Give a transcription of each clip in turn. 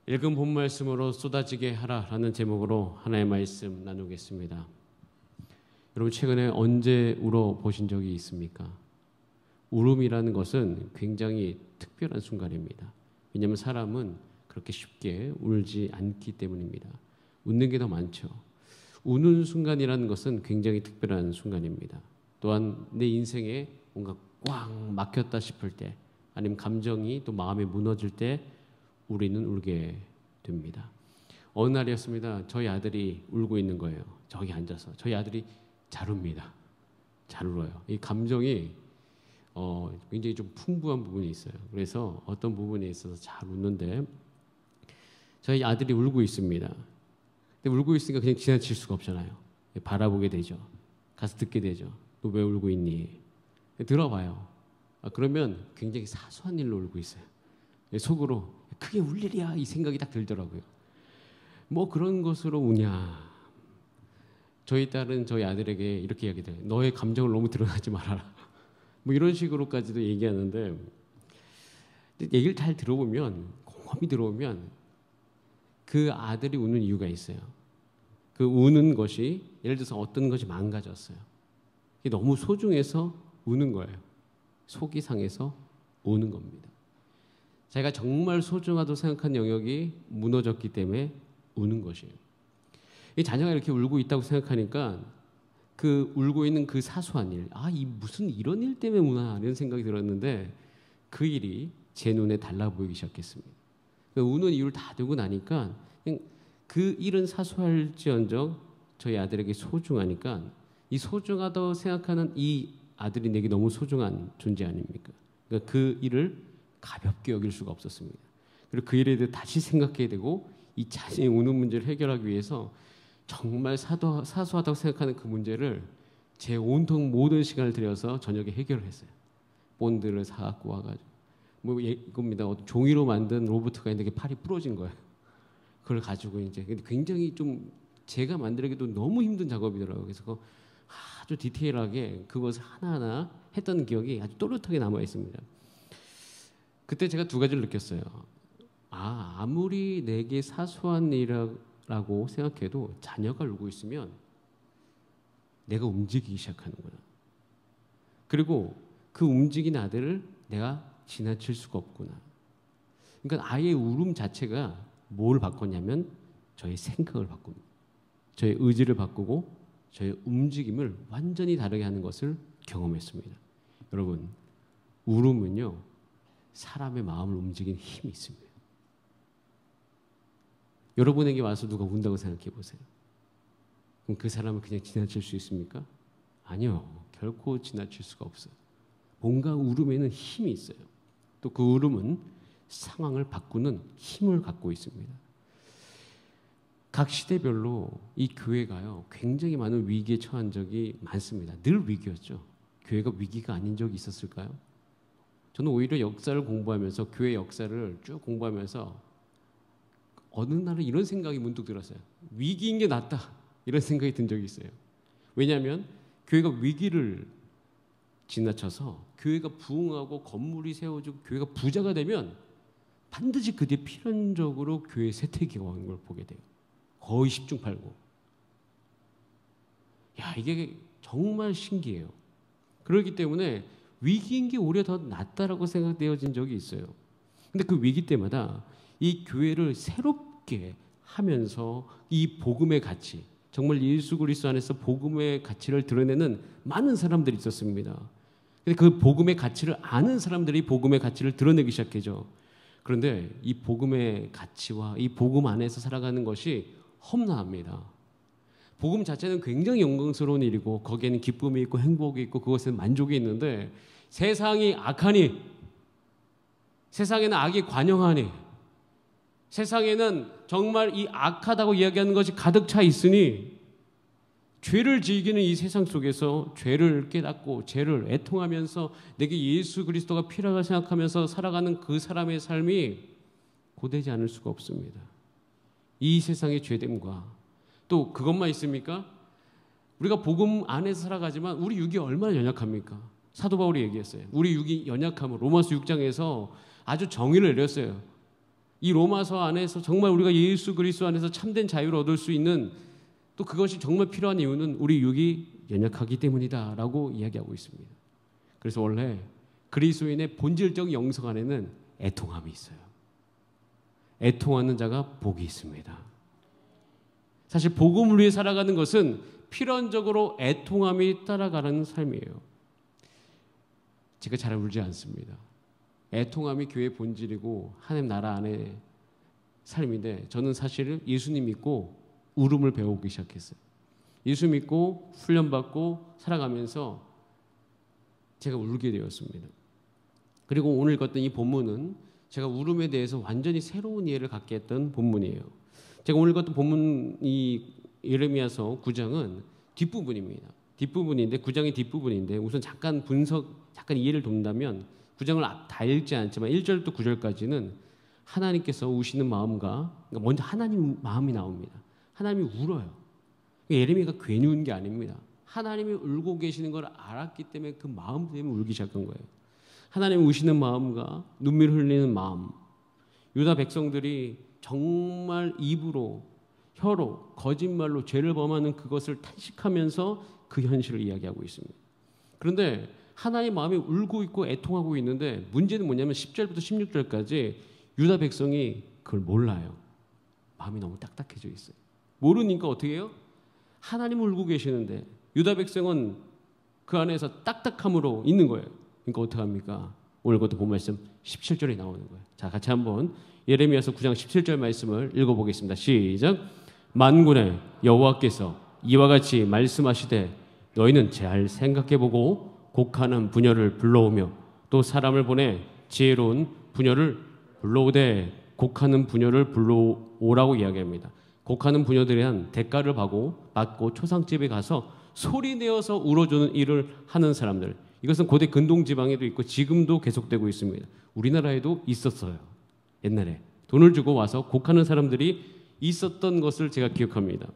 읽은 본 말씀으로 쏟아지게 하라라는 제목으로 하나의 말씀 나누겠습니다. 여러분 최근에 언제 울어 보신 적이 있습니까? 울음이라는 것은 굉장히 특별한 순간입니다. 왜냐하면 사람은 그렇게 쉽게 울지 않기 때문입니다. 웃는 게 더 많죠. 우는 순간이라는 것은 굉장히 특별한 순간입니다. 또한 내 인생에 뭔가 꽉 막혔다 싶을 때, 아니면 감정이 또 마음에 무너질 때 우리는 울게 됩니다. 어느 날이었습니다. 저희 아들이 울고 있는 거예요. 저기 앉아서. 저희 아들이 잘 웁니다. 잘 울어요. 이 감정이 굉장히 좀 풍부한 부분이 있어요. 그래서 어떤 부분에 있어서 잘 웃는데 저희 아들이 울고 있습니다. 근데 울고 있으니까 그냥 지나칠 수가 없잖아요. 바라보게 되죠. 가서 듣게 되죠. 너 왜 울고 있니? 들어봐요. 그러면 굉장히 사소한 일로 울고 있어요. 속으로 그게 울 일이야 이 생각이 딱 들더라고요. 뭐 그런 것으로 우냐. 저희 딸은 저희 아들에게 이렇게 이야기해요. 너의 감정을 너무 드러나지 말아라. 뭐 이런 식으로까지도 얘기하는데, 얘기를 잘 들어보면, 곰곰이 들어보면 그 아들이 우는 이유가 있어요. 그 우는 것이 예를 들어서 어떤 것이 망가졌어요. 이게 너무 소중해서 우는 거예요. 속이 상해서 우는 겁니다. 자기가 정말 소중하다고 생각한 영역이 무너졌기 때문에 우는 것이에요. 이 자녀가 이렇게 울고 있다고 생각하니까 그 울고 있는 그 사소한 일, 이 무슨 이런 일 때문에 우나 이런 생각이 들었는데 그 일이 제 눈에 달라 보이기 시작했습니다. 우는 이유를 다 두고 나니까 그 일은 사소할지언정 저희 아들에게 소중하니까 이 소중하다고 생각하는 이 아들이 내게 너무 소중한 존재 아닙니까? 그러니까 그 일을 가볍게 여길 수가 없었습니다. 그리고 그 일에 대해 다시 생각해야 되고 이 자신의 우는 문제를 해결하기 위해서 정말 사소하다고 생각하는 그 문제를 제 온통 모든 시간을 들여서 저녁에 해결을 했어요. 본드를 사갖고 와가지고 뭐 이겁니다. 종이로 만든 로봇가 있는데 팔이 부러진 거예요. 그걸 가지고 이제 굉장히 좀 제가 만들기도 너무 힘든 작업이더라고요. 그래서 아주 디테일하게 그것을 하나하나 했던 기억이 아주 또렷하게 남아 있습니다. 그때 제가 두 가지를 느꼈어요. 아무리 내게 사소한 일이라고 생각해도 자녀가 울고 있으면 내가 움직이기 시작하는구나. 그리고 그 움직인 아들을 내가 지나칠 수가 없구나. 그러니까 아이의 울음 자체가 뭘 바꿨냐면 저의 생각을 바꿉니다. 저의 의지를 바꾸고 저의 움직임을 완전히 다르게 하는 것을 경험했습니다. 여러분, 울음은요 사람의 마음을 움직이는 힘이 있습니다. 여러분에게 와서 누가 운다고 생각해 보세요. 그럼 그 사람을 그냥 지나칠 수 있습니까? 아니요. 결코 지나칠 수가 없어요. 뭔가 울음에는 힘이 있어요. 또 그 울음은 상황을 바꾸는 힘을 갖고 있습니다. 각 시대별로 이 교회가요 굉장히 많은 위기에 처한 적이 많습니다. 늘 위기였죠. 교회가 위기가 아닌 적이 있었을까요? 저는 오히려 역사를 공부하면서 교회 역사를 쭉 공부하면서 어느 날은 이런 생각이 문득 들었어요. 위기인 게 낫다 이런 생각이 든 적이 있어요. 왜냐하면 교회가 위기를 지나쳐서 교회가 부흥하고 건물이 세워지고 교회가 부자가 되면 반드시 그 뒤에 필연적으로 교회 쇠퇴기가 오는 걸 보게 돼요. 거의 10중 8구. 이게 정말 신기해요. 그렇기 때문에 위기인 게 오히려 더 낫다라고 생각되어진 적이 있어요. 근데 그 위기 때마다 이 교회를 새롭게 하면서 이 복음의 가치, 정말 예수 그리스도 안에서 복음의 가치를 드러내는 많은 사람들이 있었습니다. 근데 그 복음의 가치를 아는 사람들이 복음의 가치를 드러내기 시작하죠. 그런데 이 복음의 가치와 이 복음 안에서 살아가는 것이 험난합니다. 복음 자체는 굉장히 영광스러운 일이고 거기에는 기쁨이 있고 행복이 있고 그것에는 만족이 있는데 세상이 악하니, 세상에는 악이 관영하니, 세상에는 정말 이 악하다고 이야기하는 것이 가득 차 있으니 죄를 즐기는 이 세상 속에서 죄를 깨닫고 죄를 애통하면서 내게 예수 그리스도가 필요하다고 생각하면서 살아가는 그 사람의 삶이 고되지 않을 수가 없습니다. 이 세상의 죄됨과 또 그것만 있습니까? 우리가 복음 안에서 살아가지만 우리 육이 얼마나 연약합니까? 사도 바울이 얘기했어요. 우리 육이 연약함을 로마서 6장에서 아주 정의를 내렸어요. 이 로마서 안에서 정말 우리가 예수 그리스도 안에서 참된 자유를 얻을 수 있는, 또 그것이 정말 필요한 이유는 우리 육이 연약하기 때문이다라고 이야기하고 있습니다. 그래서 원래 그리스도인의 본질적 영성 안에는 애통함이 있어요. 애통하는 자가 복이 있습니다. 사실 복음을 위해 살아가는 것은 필연적으로 애통함이 따라가는 삶이에요. 제가 잘 울지 않습니다. 애통함이 교회의 본질이고 하나님 나라 안의 삶인데, 저는 사실은 예수님 믿고 울음을 배우기 시작했어요. 예수 믿고 훈련받고 살아가면서 제가 울게 되었습니다. 그리고 오늘 읽었던 이 본문은 제가 울음에 대해서 완전히 새로운 이해를 갖게 했던 본문이에요. 제가 오늘 읽었던 본문, 이 예레미야서 9장은 뒷부분입니다. 뒷부분인데, 9장의 뒷부분인데, 우선 잠깐 이해를 돕는다면, 9장을 다 읽지 않지만 1절부터 9절까지는 하나님께서 우시는 마음과, 그러니까 먼저 하나님 마음이 나옵니다. 하나님이 울어요. 예레미야가 괜히 운 게 아닙니다. 하나님이 울고 계시는 걸 알았기 때문에 그 마음 때문에 울기 시작한 거예요. 하나님 우시는 마음과 눈물 흘리는 마음. 유다 백성들이 정말 입으로, 혀로, 거짓말로 죄를 범하는 그것을 탄식하면서 그 현실을 이야기하고 있습니다. 그런데 하나님 마음이 울고 있고 애통하고 있는데, 문제는 뭐냐면 10절부터 16절까지 유다 백성이 그걸 몰라요. 마음이 너무 딱딱해져 있어요. 모르니까 어떻게 해요? 하나님은 울고 계시는데 유다 백성은 그 안에서 딱딱함으로 있는 거예요. 그러니까 어떻게 합니까? 오늘 것도 본 말씀 17절에 나오는 거예요. 자, 같이 한번 예레미야서 9장 17절 말씀을 읽어보겠습니다. 시작. 만군의 여호와께서 이와 같이 말씀하시되 너희는 잘 생각해보고 곡하는 부녀를 불러오며 또 사람을 보내 지혜로운 부녀를 불러오되, 곡하는 부녀를 불러오라고 이야기합니다. 곡하는 부녀들에 대한 대가를 받고 초상집에 가서 소리내어서 울어주는 일을 하는 사람들. 이것은 고대 근동지방에도 있고 지금도 계속되고 있습니다. 우리나라에도 있었어요. 옛날에 돈을 주고 와서 곡하는 사람들이 있었던 것을 제가 기억합니다.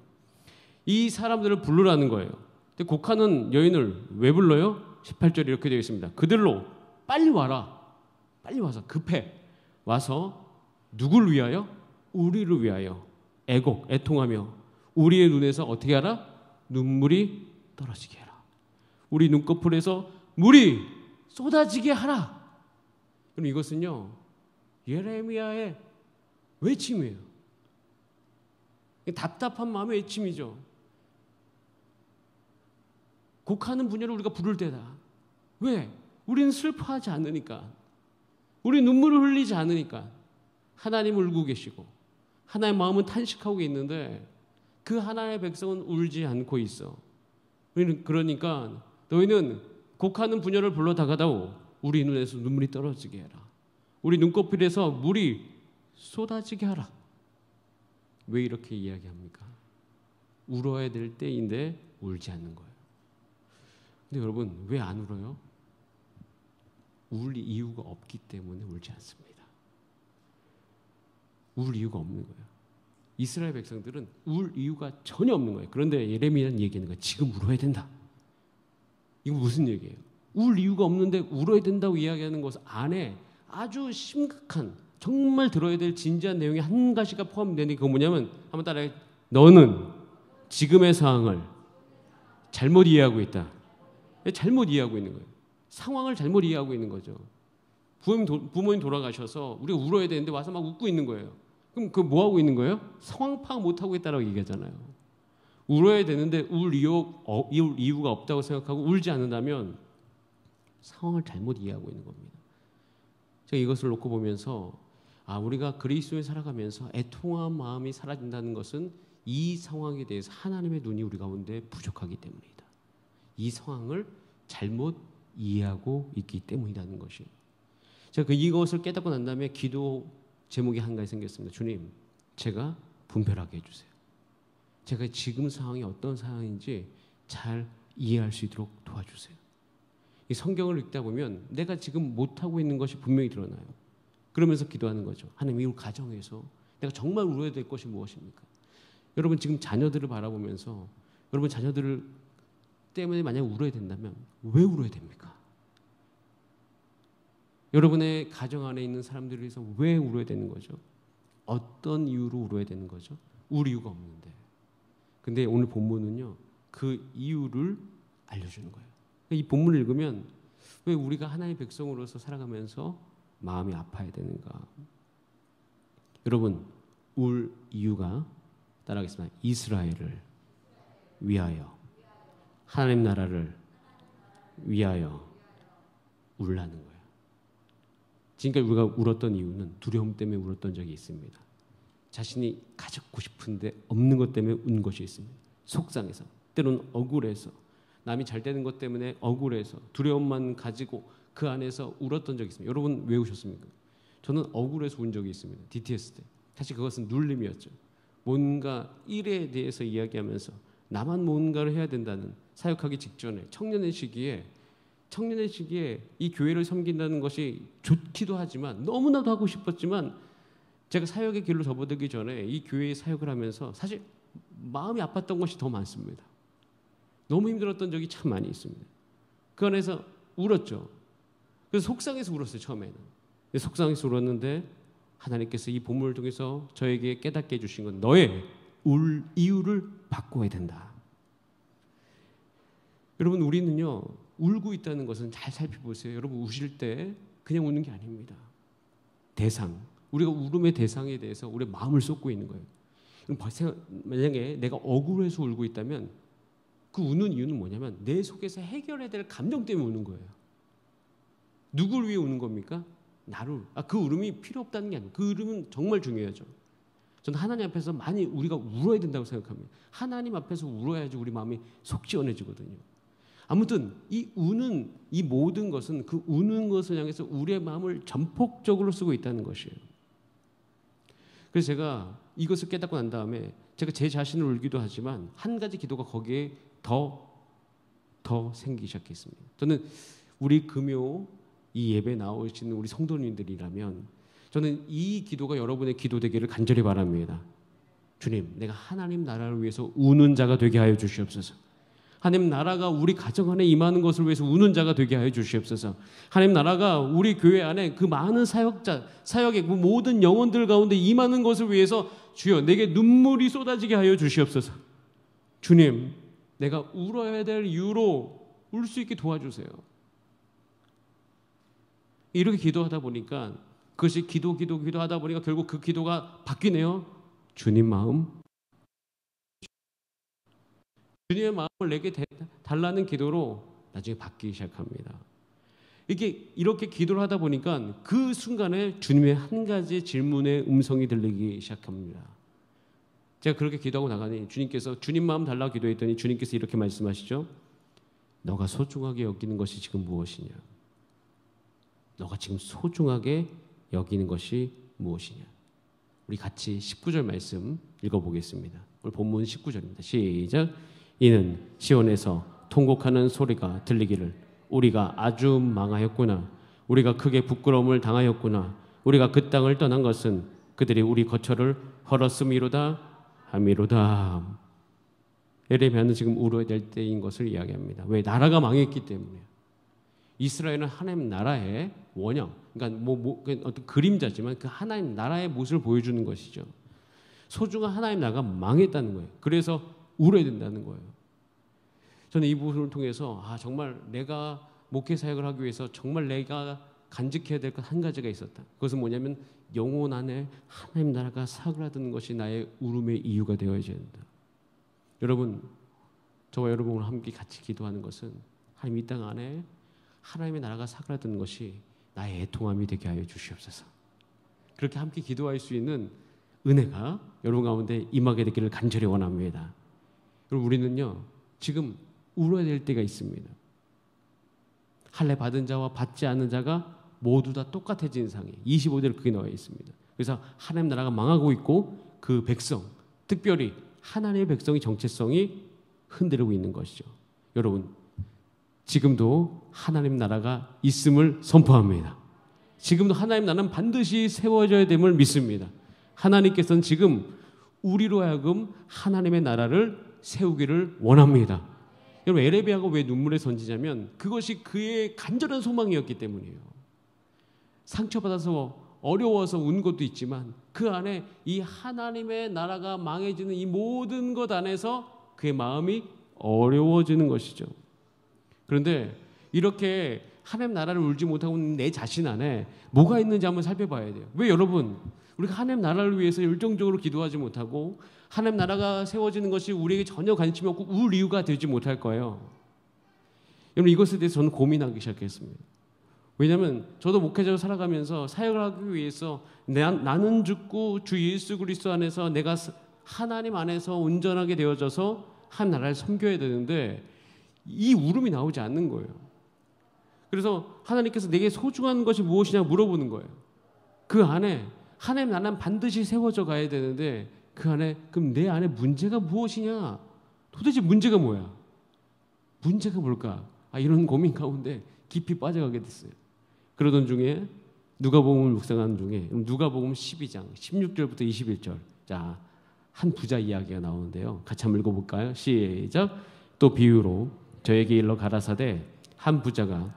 이 사람들을 부르라는 거예요. 근데 곡하는 여인을 왜 불러요? 18절에 이렇게 되어 있습니다. 그들로 빨리 와라. 빨리 와서 급해 와서 누굴 위하여? 우리를 위하여 애통하며 우리의 눈에서 어떻게 하라? 눈물이 떨어지게 해라. 우리 눈꺼풀에서 물이 쏟아지게 하라. 그럼 이것은요, 예레미야의 외침이에요. 답답한 마음의 외침이죠. 곡하는 분야를 우리가 부를 때다. 왜? 우리는 슬퍼하지 않으니까. 우리 눈물을 흘리지 않으니까. 하나님 울고 계시고 하나님의 마음은 탄식하고 있는데 그 하나님의 백성은 울지 않고 있어. 그러니까 너희는 곡하는 분야를 불러다가다오. 우리 눈에서 눈물이 떨어지게 해라. 우리 눈꺼풀에서 물이 쏟아지게 하라. 왜 이렇게 이야기합니까? 울어야 될 때인데 울지 않는 거예요. 근데 여러분, 왜 안 울어요? 울 이유가 없기 때문에 울지 않습니다. 울 이유가 없는 거예요. 이스라엘 백성들은 울 이유가 전혀 없는 거예요. 그런데 예레미야는 얘기하는 거예요. 지금 울어야 된다. 이거 무슨 얘기예요? 울 이유가 없는데 울어야 된다고 이야기하는 것 안에 아주 심각한, 정말 들어야 될 진지한 내용이 한 가지가 포함되는 게 그거 뭐냐면, 한번 따라해. 너는 지금의 상황을 잘못 이해하고 있다. 잘못 이해하고 있는 거예요. 상황을 잘못 이해하고 있는 거죠. 부모님 돌아가셔서 우리가 울어야 되는데 와서 막 웃고 있는 거예요. 그럼 그 뭐 하고 있는 거예요? 상황 파악 못 하고 있다라고 얘기하잖아요. 울어야 되는데 울 이유가 없다고 생각하고 울지 않는다면 상황을 잘못 이해하고 있는 겁니다. 제가 이것을 놓고 보면서 우리가 그리스도에 살아가면서 애통한 마음이 사라진다는 것은 이 상황에 대해서 하나님의 눈이 우리 가운데 부족하기 때문이다. 이 상황을 잘못 이해하고 있기 때문이라는 것이에요. 제가 이것을 깨닫고 난 다음에 기도 제목이 한 가지 생겼습니다. 주님, 제가 분별하게 해주세요. 제가 지금 상황이 어떤 상황인지 잘 이해할 수 있도록 도와주세요. 이 성경을 읽다 보면 내가 지금 못하고 있는 것이 분명히 드러나요. 그러면서 기도하는 거죠. 하나님, 이 가정에서 내가 정말 울어야 될 것이 무엇입니까? 여러분 지금 자녀들을 바라보면서 여러분 자녀들을 때문에 만약 울어야 된다면 왜 울어야 됩니까? 여러분의 가정 안에 있는 사람들을 위해서 왜 울어야 되는 거죠? 어떤 이유로 울어야 되는 거죠? 울 이유가 없는데. 근데 오늘 본문은요, 그 이유를 알려주는 거예요. 이 본문을 읽으면 왜 우리가 하나님의 백성으로서 살아가면서 마음이 아파야 되는가? 여러분, 울 이유가 따라하겠습니다. 이스라엘을 위하여, 하나님 나라를 위하여 울라는 거예요. 지금까지 우리가 울었던 이유는 두려움 때문에 울었던 적이 있습니다. 자신이 가졌고 싶은데 없는 것 때문에 운 것이 있습니다. 속상해서, 때로는 억울해서, 남이 잘 되는 것 때문에 억울해서 두려움만 가지고 그 안에서 울었던 적이 있습니다. 여러분 왜 우셨습니까? 저는 억울해서 운 적이 있습니다. DTS 때. 사실 그것은 눌림이었죠. 뭔가 일에 대해서 이야기하면서 나만 뭔가를 해야 된다는, 사역하기 직전에 청년의 시기에 이 교회를 섬긴다는 것이 좋기도 하지만, 너무나도 하고 싶었지만, 제가 사역의 길로 접어들기 전에 이 교회의 사역을 하면서 사실 마음이 아팠던 것이 더 많습니다. 너무 힘들었던 적이 참 많이 있습니다. 그 안에서 울었죠. 그래서 속상해서 울었어요. 처음에는. 속상해서 울었는데 하나님께서 이 본문을 통해서 저에게 깨닫게 해주신 건, 너의 울 이유를 바꿔야 된다. 여러분, 우리는요, 울고 있다는 것은 잘 살펴보세요. 여러분, 우실 때 그냥 우는 게 아닙니다. 대상, 우리가 울음의 대상에 대해서 우리의 마음을 쏟고 있는 거예요. 만약에 내가 억울해서 울고 있다면 그 우는 이유는 뭐냐면 내 속에서 해결해야 될 감정 때문에 우는 거예요. 누굴 위해 우는 겁니까? 나를. 그 울음이 필요 없다는 게 아니에요. 그 울음은 정말 중요하죠. 저는 하나님 앞에서 많이 우리가 울어야 된다고 생각합니다. 하나님 앞에서 울어야지 우리 마음이 속 시원해지거든요. 아무튼 이 우는, 이 모든 것은 그 우는 것을 향해서 우리의 마음을 전폭적으로 쓰고 있다는 것이에요. 그래서 제가 이것을 깨닫고 난 다음에 제가 제 자신을 울기도 하지만 한 가지 기도가 거기에 더 생기기 시작했습니다. 저는 우리 금요 이 예배 나오시는 우리 성도님들이라면 저는 이 기도가 여러분의 기도 되기를 간절히 바랍니다. 주님, 내가 하나님 나라를 위해서 우는 자가 되게 하여 주시옵소서. 하나님 나라가 우리 가정 안에 임하는 것을 위해서 우는 자가 되게 하여 주시옵소서. 하나님 나라가 우리 교회 안에 그 많은 사역자, 사역의 그 모든 영혼들 가운데 임하는 것을 위해서 주여 내게 눈물이 쏟아지게 하여 주시옵소서. 주님, 내가 울어야 될 이유로 울 수 있게 도와주세요. 이렇게 기도하다 보니까 그것이 기도하다 보니까 결국 그 기도가 바뀌네요. 주님 마음, 주님의 마음을 내게 달라는 기도로 나중에 바뀌기 시작합니다. 이렇게 기도를 하다 보니까 그 순간에 주님의 한 가지 질문의 음성이 들리기 시작합니다. 제가 그렇게 기도하고 나가니 주님께서 주님 마음 달라고 기도했더니 주님께서 이렇게 말씀하시죠. 너가 소중하게 여기는 것이 지금 무엇이냐? 너가 지금 소중하게 여기는 것이 무엇이냐? 우리 같이 19절 말씀 읽어보겠습니다. 오늘 본문 19절입니다. 시작. 이는 시온에서 통곡하는 소리가 들리기를 우리가 아주 망하였구나. 우리가 크게 부끄러움을 당하였구나. 우리가 그 땅을 떠난 것은 그들이 우리 거처를 헐었음이로다 함이로다. 에레미야는 지금 울어야 될 때인 것을 이야기합니다. 왜? 나라가 망했기 때문에. 이스라엘은 하나님 나라의 원형, 그러니까 어떤 그림자지만 그 하나님 나라의 모습을 보여주는 것이죠. 소중한 하나님 나라가 망했다는 거예요. 그래서 울어야 된다는 거예요. 저는 이 부분을 통해서 정말 내가 목회 사역을 하기 위해서 정말 내가 간직해야 될 것 한 가지가 있었다. 그것은 뭐냐면 영혼 안에 하나님 나라가 사그라드는 것이 나의 울음의 이유가 되어야 된다. 여러분, 저와 여러분과 함께 같이 기도하는 것은 하나님 이 땅 안에 하나님의 나라가 사그라드는 것이 나의 애통함이 되게 하여 주시옵소서. 그렇게 함께 기도할 수 있는 은혜가 여러분 가운데 임하게 되기를 간절히 원합니다. 여러분, 우리는요 지금 울어야 될 때가 있습니다. 할례 받은 자와 받지 않은 자가 모두 다 똑같아진 상에 25절 그게 나와 있습니다. 그래서 하나님 나라가 망하고 있고 그 백성, 특별히 하나님의 백성의 정체성이 흔들리고 있는 것이죠. 여러분, 지금도 하나님 나라가 있음을 선포합니다. 지금도 하나님 나라는 반드시 세워져야 됨을 믿습니다. 하나님께서는 지금 우리로 하여금 하나님의 나라를 세우기를 원합니다. 여러분, 에레미야가 왜 눈물에 던지냐면 그것이 그의 간절한 소망이었기 때문이에요. 상처받아서 어려워서 운 것도 있지만 그 안에 이 하나님의 나라가 망해지는 이 모든 것 안에서 그의 마음이 어려워지는 것이죠. 그런데 이렇게 하나님 나라를 울지 못하고 있는 내 자신 안에 뭐가 있는지 한번 살펴봐야 돼요. 왜 여러분 우리가 하나님 나라를 위해서 열정적으로 기도하지 못하고 하나님 나라가 세워지는 것이 우리에게 전혀 관심이 없고 울 이유가 되지 못할 거예요. 여러분 이것에 대해서 저는 고민하기 시작했습니다. 왜냐하면 저도 목회자로 살아가면서 사역을 하기 위해서 나는 죽고 주 예수 그리스도 안에서 내가 하나님 안에서 온전하게 되어져서 한 나라를 섬겨야 되는데 이 울음이 나오지 않는 거예요. 그래서 하나님께서 내게 소중한 것이 무엇이냐 물어보는 거예요. 그 안에 하나님 나라는 반드시 세워져 가야 되는데 그 안에 그럼 내 안에 문제가 무엇이냐? 도대체 문제가 뭐야? 문제가 뭘까? 이런 고민 가운데 깊이 빠져가게 됐어요. 그러던 중에 누가복음을 묵상하는 중에 누가복음 12장 16절부터 21절 자, 한 부자 이야기가 나오는데요. 같이 한번 읽어볼까요? 시작. 또 비유로 저에게 일러 가라사대 한 부자가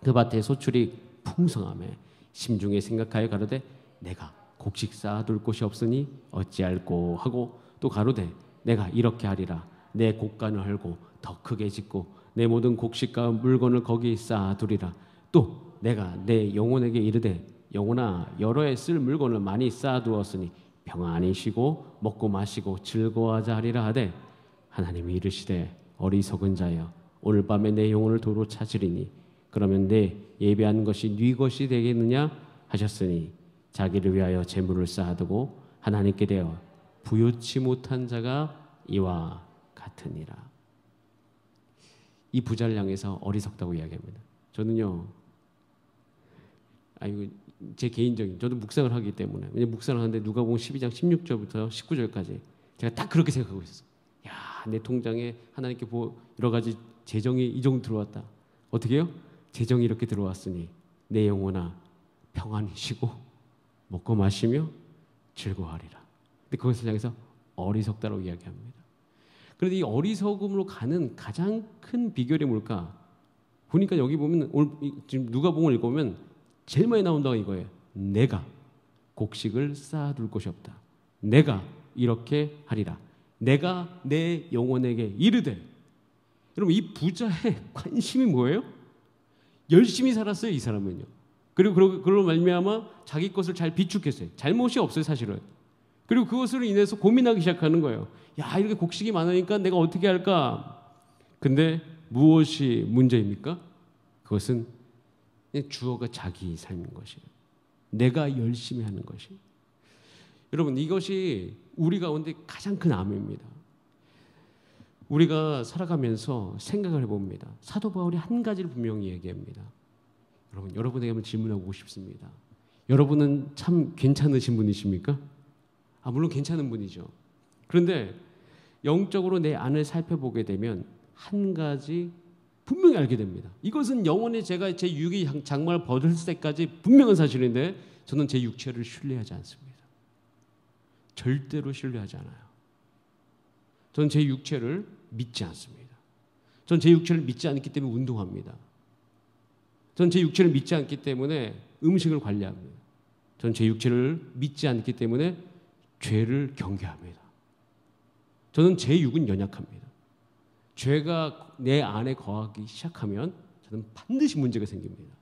그 밭에 소출이 풍성하매 심중에 생각하여 가로되 내가 곡식 쌓아둘 곳이 없으니 어찌할꼬 하고 또 가로되 내가 이렇게 하리라 내 곡간을 헐고 더 크게 짓고 내 모든 곡식과 물건을 거기 쌓아두리라 또 내가 내 영혼에게 이르되 영혼아 여러 해 쓸 물건을 많이 쌓아두었으니 평안히 쉬고 먹고 마시고 즐거워하자 하리라 하되 하나님이 이르시되 어리석은 자여 오늘 밤에 내 영혼을 도로 찾으리니 그러면 내 예배한 것이 네 것이 되겠느냐 하셨으니 자기를 위하여 재물을 쌓아두고 하나님께 대하여 부요치 못한 자가 이와 같으니라. 이 부자를 향해서 어리석다고 이야기합니다. 저는요, 제 개인적인 저도 묵상을 하기 때문에 왜냐면 묵상을 하는데 누가복음 12장 16절부터 19절까지 제가 딱 그렇게 생각하고 있었어요. 야, 내 통장에 하나님께 여러 가지 재정이 이 정도 들어왔다. 어떻게 해요? 재정이 이렇게 들어왔으니 내 영혼아 평안히 쉬고 먹고 마시며 즐거워하리라. 근데 그것을 향해서 어리석다라고 이야기합니다. 그런데 이 어리석음으로 가는 가장 큰 비결이 뭘까? 보니까 여기 보면 오늘 지금 누가복음을 읽어보면 제일 많이 나온다고 이거예요. 내가 곡식을 쌓아둘 곳이 없다. 내가 이렇게 하리라. 내가 내 영혼에게 이르되. 여러분 이 부자의 관심이 뭐예요? 열심히 살았어요, 이 사람은요. 그리고 그걸로 말미암아 자기 것을 잘 비축했어요. 잘못이 없어요, 사실은. 그리고 그것으로 인해서 고민하기 시작하는 거예요. 야, 이렇게 곡식이 많으니까 내가 어떻게 할까? 근데 무엇이 문제입니까? 그것은 주어가 자기 삶인 것이에요. 내가 열심히 하는 것이. 여러분 이것이 우리 가운데 가장 큰 암입니다. 우리가 살아가면서 생각을 해봅니다. 사도 바울이 한 가지를 분명히 얘기합니다. 여러분에게 한번 질문하고 싶습니다. 여러분은 참 괜찮으신 분이십니까? 물론 괜찮은 분이죠. 그런데 영적으로 내 안을 살펴보게 되면 한 가지 분명히 알게 됩니다. 이것은 영원히 제가 제 육이 장막을 벗을 때까지 분명한 사실인데 저는 제 육체를 신뢰하지 않습니다. 절대로 신뢰하지 않아요. 저는 제 육체를 믿지 않습니다. 저는 제 육체를 믿지 않기 때문에 운동합니다. 저는 제 육체를 믿지 않기 때문에 음식을 관리합니다. 저는 제 육체를 믿지 않기 때문에 죄를 경계합니다. 저는 제 육은 연약합니다. 죄가 내 안에 거하기 시작하면 저는 반드시 문제가 생깁니다.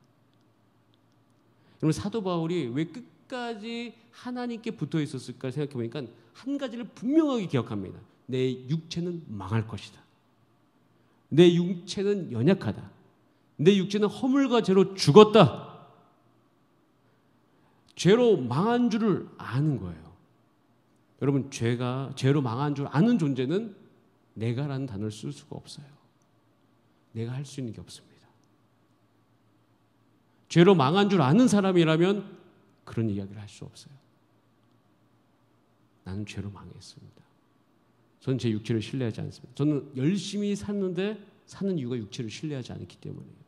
여러분 사도 바울이 왜 끝까지 하나님께 붙어 있었을까 생각해 보니까 한 가지를 분명하게 기억합니다. 내 육체는 망할 것이다. 내 육체는 연약하다. 내 육체는 허물과 죄로 죽었다. 죄로 망한 줄을 아는 거예요. 여러분 죄로 망한 줄 아는 존재는 내가라는 단어를 쓸 수가 없어요. 내가 할 수 있는 게 없습니다. 죄로 망한 줄 아는 사람이라면 그런 이야기를 할 수 없어요. 나는 죄로 망했습니다. 저는 제 육체를 신뢰하지 않습니다. 저는 열심히 샀는데 사는 이유가 육체를 신뢰하지 않기 때문이에요.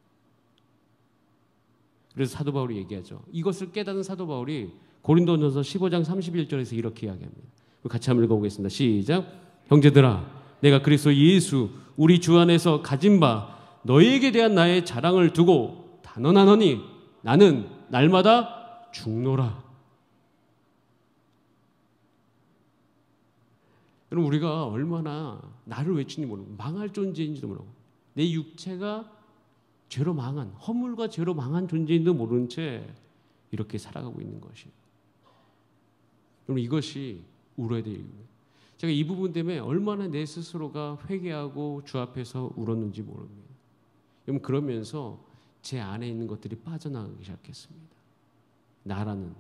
그래서 사도 바울이 얘기하죠. 이것을 깨닫는 사도 바울이 고린도전서 15장 31절에서 이렇게 이야기합니다. 같이 한번 읽어보겠습니다. 시작. 형제들아 내가 그리스도 예수 우리 주 안에서 가진 바 너희에게 대한 나의 자랑을 두고 단언하노니 나는 날마다 죽노라. 여러분 우리가 얼마나 나를 외치는지 모르고 망할 존재인지도 모르고 내 육체가 죄로 망한 허물과 죄로 망한 존재인지도 모르는 채 이렇게 살아가고 있는 것이. 여러분 이것이 울어야 될 이유예요. 제가 이 부분 때문에 얼마나 내 스스로가 회개하고 주 앞에서 울었는지 모릅니다. 여러분 그러면서 제 안에 있는 것들이 빠져나가기 시작했습니다. 나라는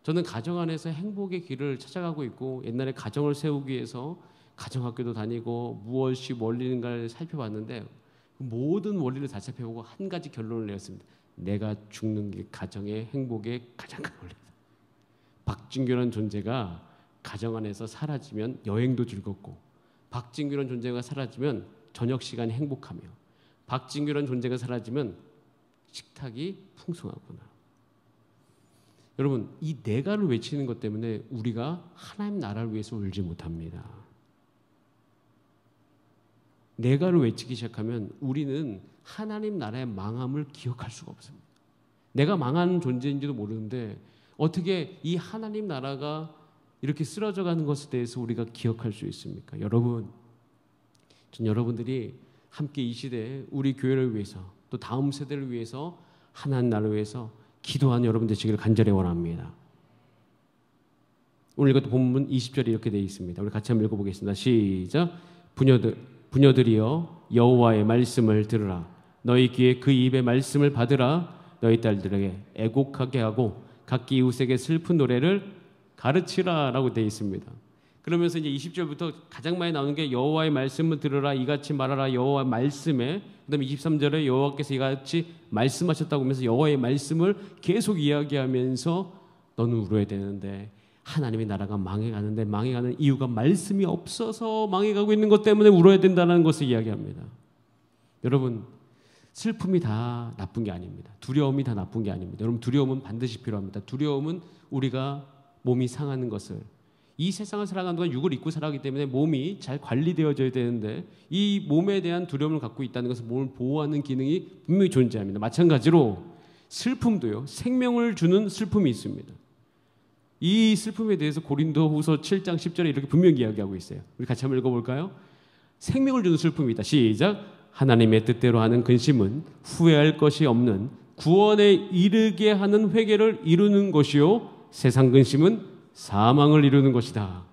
저는 가정 안에서 행복의 길을 찾아가고 있고 옛날에 가정을 세우기 위해서 가정학교도 다니고 무엇이 원리인가를 살펴봤는데 모든 원리를 다 살펴보고 한 가지 결론을 내었습니다. 내가 죽는 게 가정의 행복의 가장 큰 원리다. 박진규라는 존재가 가정 안에서 사라지면 여행도 즐겁고 박진규라는 존재가 사라지면 저녁 시간이 행복하며 박진규라는 존재가 사라지면 식탁이 풍성하구나. 여러분 이 내가를 외치는 것 때문에 우리가 하나님 나라를 위해서 울지 못합니다. 내가를 외치기 시작하면 우리는 하나님 나라의 망함을 기억할 수가 없습니다. 내가 망한 존재인지도 모르는데 어떻게 이 하나님 나라가 이렇게 쓰러져가는 것에 대해서 우리가 기억할 수 있습니까? 여러분, 전 여러분들이 함께 이 시대에 우리 교회를 위해서 또 다음 세대를 위해서 하나님 나라를 위해서 기도하는 여러분 되시기를 간절히 원합니다. 오늘 이것도 본문 20절에 이렇게 되어 있습니다. 우리 같이 한번 읽어보겠습니다. 시작. 부녀들이여 여호와의 말씀을 들으라. 너희 귀에 그 입의 말씀을 받으라. 너희 딸들에게 애곡하게 하고 각기 이웃에게 슬픈 노래를 가르치라 라고 되어 있습니다. 그러면서 이제 20절부터 가장 많이 나오는 게 여호와의 말씀을 들으라 이같이 말하라 여호와의 말씀에 그다음에 23절에 여호와께서 이같이 말씀하셨다고 하면서 여호와의 말씀을 계속 이야기하면서 너는 울어야 되는데 하나님의 나라가 망해가는데 망해가는 이유가 말씀이 없어서 망해가고 있는 것 때문에 울어야 된다는 것을 이야기합니다. 여러분 슬픔이 다 나쁜 게 아닙니다. 두려움이 다 나쁜 게 아닙니다. 여러분 두려움은 반드시 필요합니다. 두려움은 우리가 몸이 상하는 것을 이 세상을 살아가는 동안 육을 입고 살아가기 때문에 몸이 잘 관리되어져야 되는데 이 몸에 대한 두려움을 갖고 있다는 것은 몸을 보호하는 기능이 분명히 존재합니다. 마찬가지로 슬픔도요. 생명을 주는 슬픔이 있습니다. 이 슬픔에 대해서 고린도후서 7장 10절에 이렇게 분명히 이야기하고 있어요. 우리 같이 한번 읽어볼까요? 생명을 주는 슬픔이 있다. 시작. 하나님의 뜻대로 하는 근심은 후회할 것이 없는 구원에 이르게 하는 회개를 이루는 것이요 세상 근심은 사망을 이루는 것이다.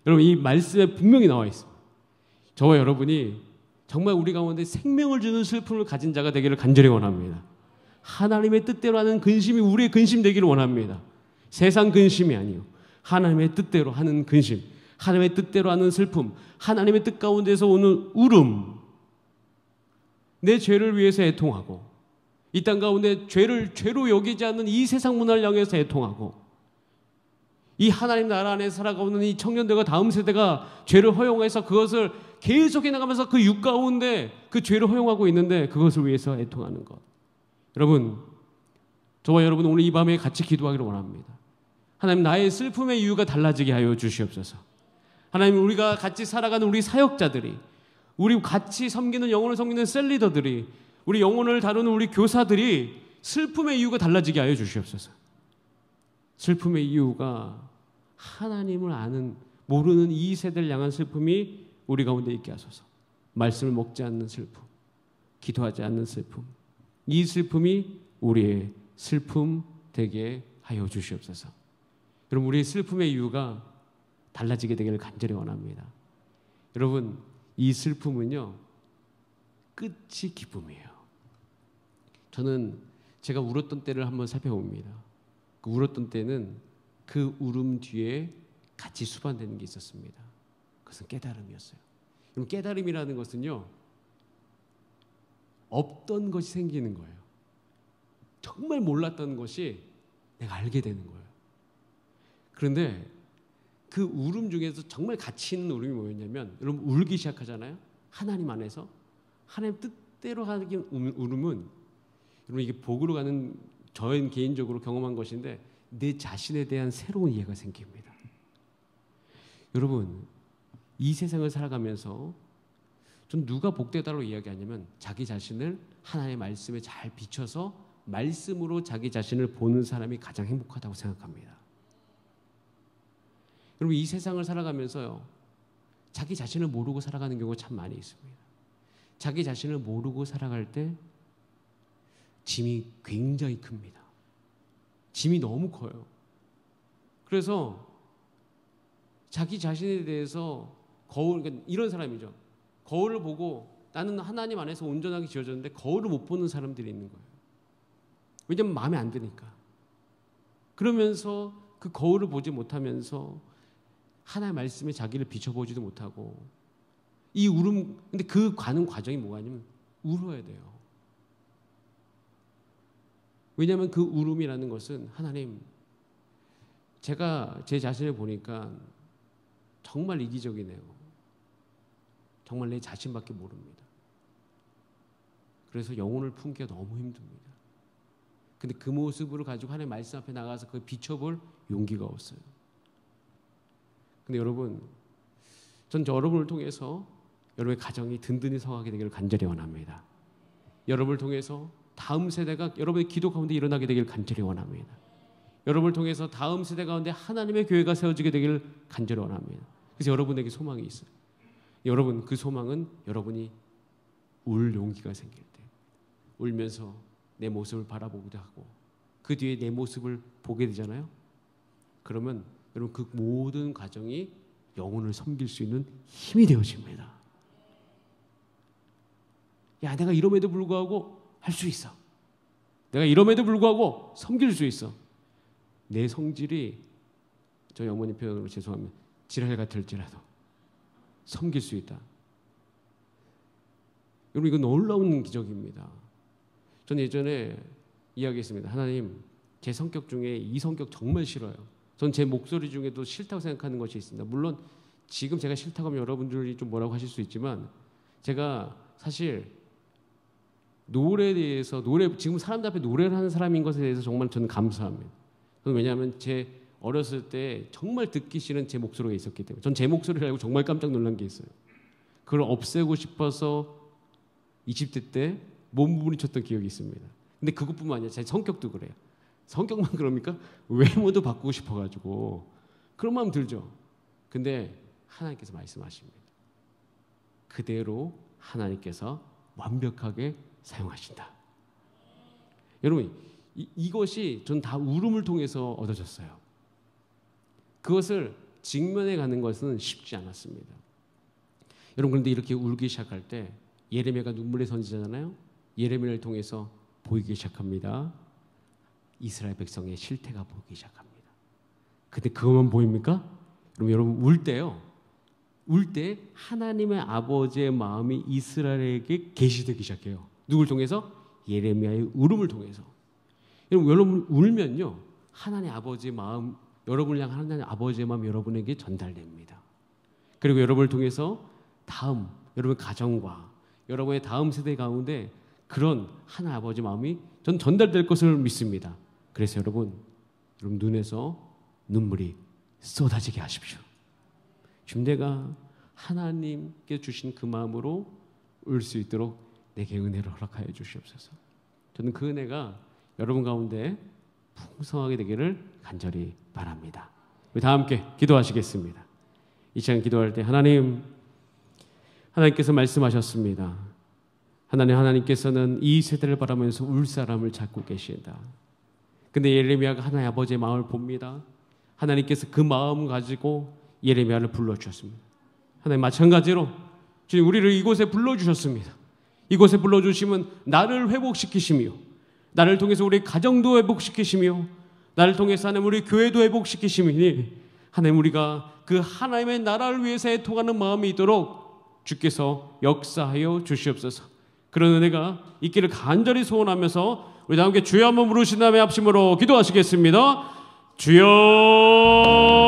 여러분 이 말씀에 분명히 나와 있습니다. 저와 여러분이 정말 우리 가운데 생명을 주는 슬픔을 가진 자가 되기를 간절히 원합니다. 하나님의 뜻대로 하는 근심이 우리의 근심 되기를 원합니다. 세상 근심이 아니요 하나님의 뜻대로 하는 근심, 하나님의 뜻대로 하는 슬픔, 하나님의 뜻 가운데서 오는 울음, 내 죄를 위해서 애통하고 이 땅 가운데 죄를 죄로 여기지 않는 이 세상 문화를 향해서 애통하고 이 하나님 나라 안에 살아가는 이 청년들과 다음 세대가 죄를 허용해서 그것을 계속해 나가면서 그 육 가운데 그 죄를 허용하고 있는데 그것을 위해서 애통하는 것. 여러분, 저와 여러분 오늘 이 밤에 같이 기도하기를 원합니다. 하나님 나의 슬픔의 이유가 달라지게 하여 주시옵소서. 하나님 우리가 같이 살아가는 우리 사역자들이 우리 같이 섬기는 영혼을 섬기는 셀리더들이 우리 영혼을 다루는 우리 교사들이 슬픔의 이유가 달라지게 하여 주시옵소서. 슬픔의 이유가 하나님을 아는 모르는 이 세대를 향한 슬픔이 우리 가운데 있게 하소서. 말씀을 먹지 않는 슬픔, 기도하지 않는 슬픔, 이 슬픔이 우리의 슬픔 되게 하여 주시옵소서. 여러분 우리의 슬픔의 이유가 달라지게 되기를 간절히 원합니다. 여러분 이 슬픔은요 끝이 기쁨이에요. 저는 제가 울었던 때를 한번 살펴봅니다. 그 울었던 때는 그 울음 뒤에 같이 수반되는 게 있었습니다. 그것은 깨달음이었어요. 그럼 깨달음이라는 것은요 없던 것이 생기는 거예요. 정말 몰랐던 것이 내가 알게 되는 거예요. 그런데 그 울음 중에서 정말 가치 있는 울음이 뭐였냐면 여러분 울기 시작하잖아요. 하나님 안에서 하나님 뜻대로 하는 울음은 여러분 이게 복으로 가는 저는 개인적으로 경험한 것인데 내 자신에 대한 새로운 이해가 생깁니다. 여러분 이 세상을 살아가면서 좀 누가 복되다로 이야기하냐면 자기 자신을 하나님의 말씀에 잘 비춰서 말씀으로 자기 자신을 보는 사람이 가장 행복하다고 생각합니다. 여러분 이 세상을 살아가면서요 자기 자신을 모르고 살아가는 경우가 참 많이 있습니다. 자기 자신을 모르고 살아갈 때 짐이 굉장히 큽니다. 짐이 너무 커요. 그래서 자기 자신에 대해서 그러니까 이런 사람이죠. 거울을 보고 나는 하나님 안에서 온전하게 지어졌는데 거울을 못 보는 사람들이 있는 거예요. 왜냐하면 마음에 안 드니까. 그러면서 그 거울을 보지 못하면서 하나님의 말씀에 자기를 비춰보지도 못하고 이 근데 그 가는 과정이 뭐가 아니면 울어야 돼요. 왜냐하면 그 울음이라는 것은 하나님, 제가 제 자신을 보니까 정말 이기적이네요. 정말 내 자신밖에 모릅니다. 그래서 영혼을 품기가 너무 힘듭니다. 근데 그 모습을 가지고 하나님의 말씀 앞에 나가서 그걸 비춰볼 용기가 없어요. 근데 여러분, 전 여러분을 통해서 여러분의 가정이 든든히 서가게 되기를 간절히 원합니다. 여러분을 통해서 다음 세대가 여러분의 기도 가운데 일어나게 되기를 간절히 원합니다. 여러분을 통해서 다음 세대 가운데 하나님의 교회가 세워지게 되기를 간절히 원합니다. 그래서 여러분에게 소망이 있어요. 여러분, 그 소망은 여러분이 울 용기가 생길 때, 울면서 내 모습을 바라보기도 하고 그 뒤에 내 모습을 보게 되잖아요. 그러면 여러분 그 모든 과정이 영혼을 섬길 수 있는 힘이 되어집니다. 야, 내가 이럼에도 불구하고 할 수 있어. 내가 이럼에도 불구하고 섬길 수 있어. 내 성질이, 저희 어머니 표현으로 죄송합니다, 지랄 같을지라도 섬길 수 있다. 여러분, 이거 놀라운 기적입니다. 저는 예전에 이야기했습니다. 하나님, 제 성격 중에 이 성격 정말 싫어요. 전 제 목소리 중에도 싫다고 생각하는 것이 있습니다. 물론 지금 제가 싫다고 하면 여러분들이 좀 뭐라고 하실 수 있지만, 제가 사실 노래에 대해서 지금 사람들 앞에 노래를 하는 사람인 것에 대해서 정말 저는 감사합니다. 왜냐하면 제 어렸을 때 정말 듣기 싫은 제 목소리가 있었기 때문에, 전 제 목소리를 알고 정말 깜짝 놀란 게 있어요. 그걸 없애고 싶어서 20대 때 몸부림쳤던 기억이 있습니다. 근데 그것뿐만 아니라 제 성격도 그래요. 성격만 그럽니까? 외모도 바꾸고 싶어가지고 그런 마음 들죠. 근데 하나님께서 말씀하십니다. 그대로 하나님께서 완벽하게 사용하신다. 여러분, 이것이 전 다 울음을 통해서 얻어졌어요. 그것을 직면해 가는 것은 쉽지 않았습니다. 여러분, 그런데 이렇게 울기 시작할 때 예레미야가 눈물의 선지자잖아요. 예레미야를 통해서 보이기 시작합니다. 이스라엘 백성의 실태가 보이기 시작합니다. 근데 그것만 보입니까? 그럼 여러분, 울 때요, 울 때 하나님의 아버지의 마음이 이스라엘에게 계시되기 시작해요. 누굴 통해서? 예레미야의 울음을 통해서. 여러분 울면요, 하나님 아버지의 마음, 여러분을 향한 하나님 아버지의 마음 여러분에게 전달됩니다. 그리고 여러분을 통해서 다음 여러분 가정과 여러분의 다음 세대 가운데 그런 하나님 아버지 마음이 전 전달될 것을 믿습니다. 그래서 여러분 눈에서 눈물이 쏟아지게 하십시오. 지금 내가 하나님께 주신 그 마음으로 울 수 있도록 내게 은혜를 허락하여 주시옵소서. 저는 그 은혜가 여러분 가운데 풍성하게 되기를 간절히 바랍니다. 우리 다 함께 기도하시겠습니다. 이 시간 기도할 때 하나님께서 말씀하셨습니다. 하나님께서는 이 세대를 바라면서 울 사람을 찾고 계신다. 근데 예레미야가 하나님 아버지의 마음을 봅니다. 하나님께서 그 마음 가지고 예레미야를 불러주셨습니다. 하나님, 마찬가지로 주님, 우리를 이곳에 불러주셨습니다. 이곳에 불러주시면 나를 회복시키시며, 나를 통해서 우리 가정도 회복시키시며, 나를 통해서 하나님 우리 교회도 회복시키시니, 하나님 우리가 그 하나님의 나라를 위해서 애통하는 마음이 있도록 주께서 역사하여 주시옵소서. 그런 은혜가 있기를 간절히 소원하면서 우리 다 함께 주여 한번 부르신 다음에 합심으로 기도하시겠습니다. 주여.